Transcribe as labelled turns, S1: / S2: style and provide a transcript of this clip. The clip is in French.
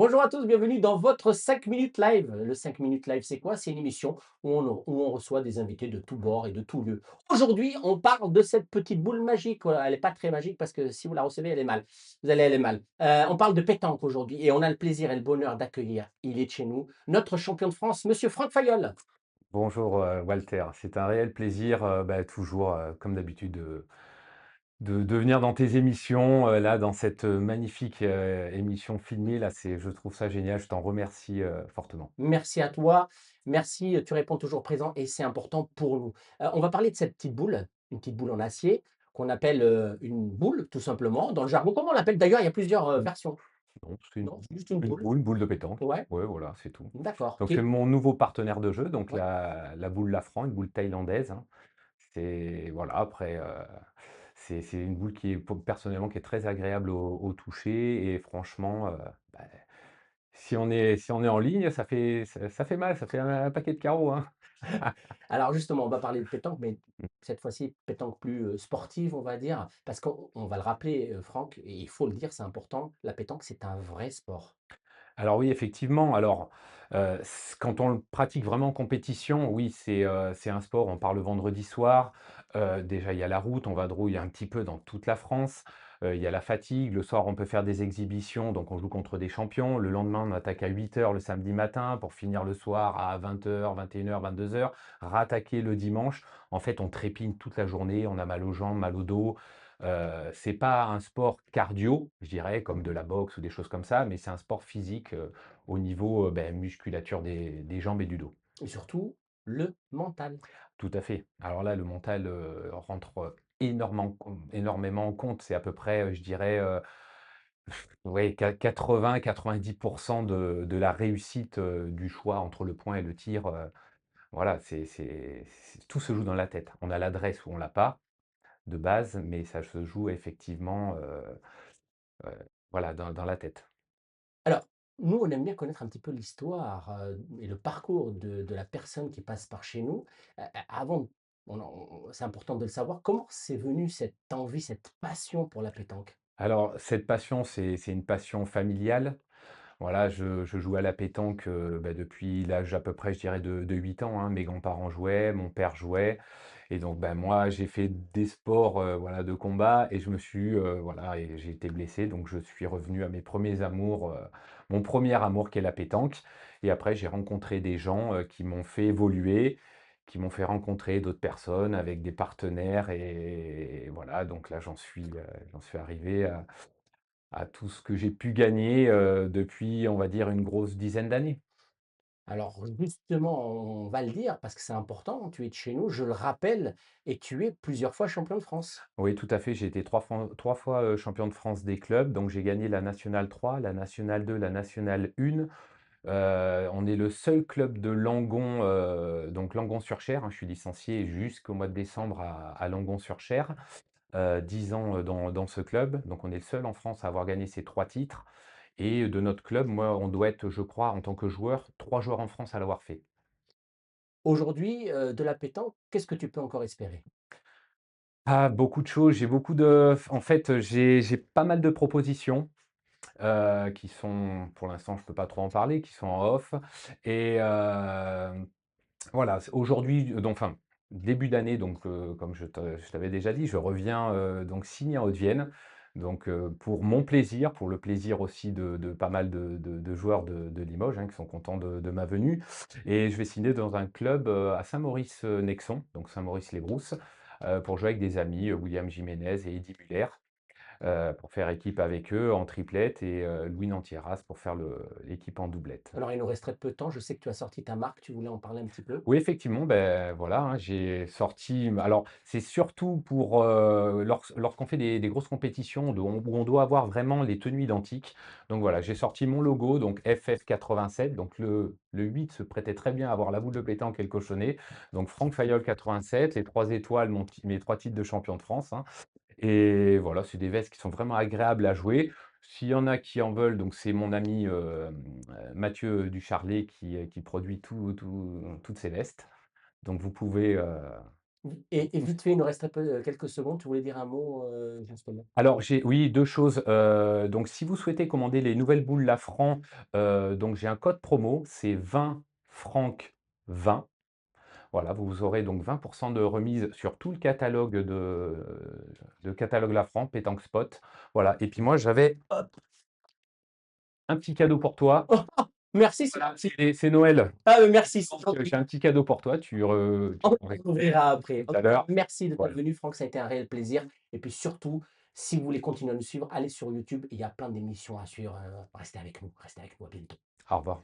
S1: Bonjour à tous, bienvenue dans votre 5 minutes live. Le 5 minutes live, c'est quoi? C'est une émission où on reçoit des invités de tous bords et de tous lieux. Aujourd'hui, on parle de cette petite boule magique. Voilà, elle n'est pas très magique parce que si vous la recevez, elle est mal. Elle est mal. On parle de pétanque aujourd'hui et on a le plaisir et le bonheur d'accueillir, il est de chez nous, notre champion de France, Monsieur Franck Fayol.
S2: Bonjour, Walter. C'est un réel plaisir, toujours, comme d'habitude, de venir dans tes émissions, là, dans cette, magnifique, émission filmée là, je trouve ça génial. Je t'en remercie, fortement.
S1: Merci à toi. Merci, tu réponds toujours présent et c'est important pour nous. On va parler de cette petite boule, une petite boule en acier qu'on appelle, une boule tout simplement. Dans le jargon, comment on l'appelle d'ailleurs? Il y a plusieurs, versions.
S2: Non, c'est une
S1: Non, c'est juste une
S2: une
S1: boule?
S2: boule, une boule de pétanque.
S1: Ouais,
S2: Ouais, voilà, c'est tout.
S1: d'accord,
S2: Donc c'est
S1: OK.
S2: mon nouveau partenaire de jeu, donc
S1: Ouais.
S2: la boule Lafran, une boule thaïlandaise, hein. C'est voilà, après, c'est une boule qui est personnellement qui est très agréable au toucher et franchement, bah, si on est en ligne, ça fait mal, ça fait un paquet de carreaux, hein.
S1: Alors justement, on va parler de pétanque, mais cette fois-ci, pétanque plus, sportive, on va dire, parce qu'on va le rappeler, Franck, et il faut le dire, c'est important, la pétanque, c'est un vrai sport.
S2: Alors oui, effectivement, alors, quand on le pratique vraiment en compétition, oui, c'est un sport, on part le vendredi soir, déjà il y a la route, on vadrouille un petit peu dans toute la France, il y a la fatigue, le soir on peut faire des exhibitions, donc on joue contre des champions, le lendemain on attaque à 8 heures le samedi matin pour finir le soir à 20 heures, 21 heures, 22 heures, rattaquer le dimanche. En fait, on trépigne toute la journée, on a mal aux jambes, mal au dos. C'est pas un sport cardio, je dirais, comme de la boxe ou des choses comme ça, mais c'est un sport physique, au niveau, musculature des jambes et du dos.
S1: Et surtout, le mental.
S2: Tout à fait. Alors là, le mental, rentre, énormément en compte. C'est à peu près, je dirais, ouais, 80-90 de la réussite, du choix entre le point et le tir, voilà, tout se joue dans la tête. On a l'adresse ou on l'a pas, de base, mais ça se joue effectivement, Heu, voilà, dans la tête.
S1: Alors, nous, on aime bien connaître un petit peu l'histoire, et le parcours de la personne qui passe par chez nous. Avant, c'est important de le savoir. Comment c'est venu cette envie, cette passion pour la pétanque?
S2: Alors cette passion, c'est une passion familiale. Voilà, je joue à la pétanque, depuis l'âge à peu près, je dirais de 8 ans, hein. Mes grands-parents jouaient, mon père jouait et donc moi, j'ai fait des sports, voilà, de combat et je me suis, voilà et j'ai été blessé donc je suis revenu à mes premiers amours, mon premier amour qui est la pétanque et après j'ai rencontré des gens, qui m'ont fait évoluer, qui m'ont fait rencontrer d'autres personnes avec des partenaires et voilà donc là j'en suis arrivé à tout ce que j'ai pu gagner, depuis, on va dire, une grosse dizaine d'années.
S1: Alors justement, on va le dire parce que c'est important, tu es de chez nous, je le rappelle, et tu es plusieurs fois champion de France.
S2: Oui, tout à fait, j'ai été 3 fois, champion de France des clubs, donc j'ai gagné la nationale 3, la nationale 2, la nationale 1. On est le seul club de Langon, donc Langon-sur-Cher, hein, je suis licencié jusqu'au mois de décembre à Langon-sur-Cher, 10 ans, dans ce club, donc on est le seul en France à avoir gagné ces 3 titres et de notre club, moi, on doit être, je crois, en tant que joueur, 3 joueurs en France à l'avoir fait.
S1: Aujourd'hui, de la pétanque, qu'est-ce que tu peux encore espérer?
S2: Ah, beaucoup de choses, j'ai beaucoup de en fait, j'ai pas mal de propositions, qui sont pour l'instant, je peux pas trop en parler, qui sont en off et voilà, aujourd'hui, donc enfin, début d'année, donc comme je t'avais déjà dit, je reviens, donc signer en Haute-Vienne, donc pour mon plaisir, pour le plaisir aussi de pas mal de joueurs de Limoges, hein, qui sont contents de ma venue et je vais signer dans un club, à Saint-Maurice, Nexon, donc Saint-Maurice-les-Brousses, pour jouer avec des amis, William Jiménez et Eddy Muller, pour faire équipe avec eux en triplette et Louis Nantieras pour faire l'équipe en doublette.
S1: Alors il nous reste très peu de temps, je sais que tu as sorti ta marque, tu voulais en parler un petit peu?
S2: Oui, effectivement, ben voilà, hein, j'ai sorti alors c'est surtout pour, lorsqu'on fait des grosses compétitions où on doit avoir vraiment les tenues identiques. Donc voilà, j'ai sorti mon logo, donc FF87, donc le 8 se prêtait très bien à avoir la boule de pétanque et le cochonnet. Donc Franck Fayol 87, les 3 étoiles, mes 3 titres de champion de France, hein. Et voilà, c'est des vestes qui sont vraiment agréables à jouer. S'il y en a qui en veulent, donc c'est mon ami, Mathieu Ducharlet qui produit toutes ces vestes. Donc vous pouvez,
S1: Et vite fait, il nous reste un peu, quelques secondes, tu voulais dire un mot, justement?
S2: Alors j'ai oui 2 choses, donc si vous souhaitez commander les nouvelles boules Lafran, donc j'ai un code promo, c'est 20 francs 20. Voilà, vous aurez donc 20 de remise sur tout le catalogue de catalogue Lafran, Pétanque Spot. Voilà et puis moi j'avais, hop, un petit cadeau pour toi.
S1: Merci, c'est
S2: Voilà,
S1: gentil.
S2: c'est Noël,
S1: Ah, merci, c'est
S2: donc
S1: gentil.
S2: j'ai un petit cadeau pour toi, tu
S1: On
S2: l'aurais
S1: verra après.
S2: tout
S1: En
S2: à
S1: tout cas,
S2: l'heure.
S1: merci de t'être
S2: Voilà.
S1: venu Franck, ça a été un réel plaisir et puis surtout, si vous voulez continuer à nous suivre, allez sur YouTube, il y a plein d'émissions à suivre, restez avec nous, à bientôt.
S2: Au revoir.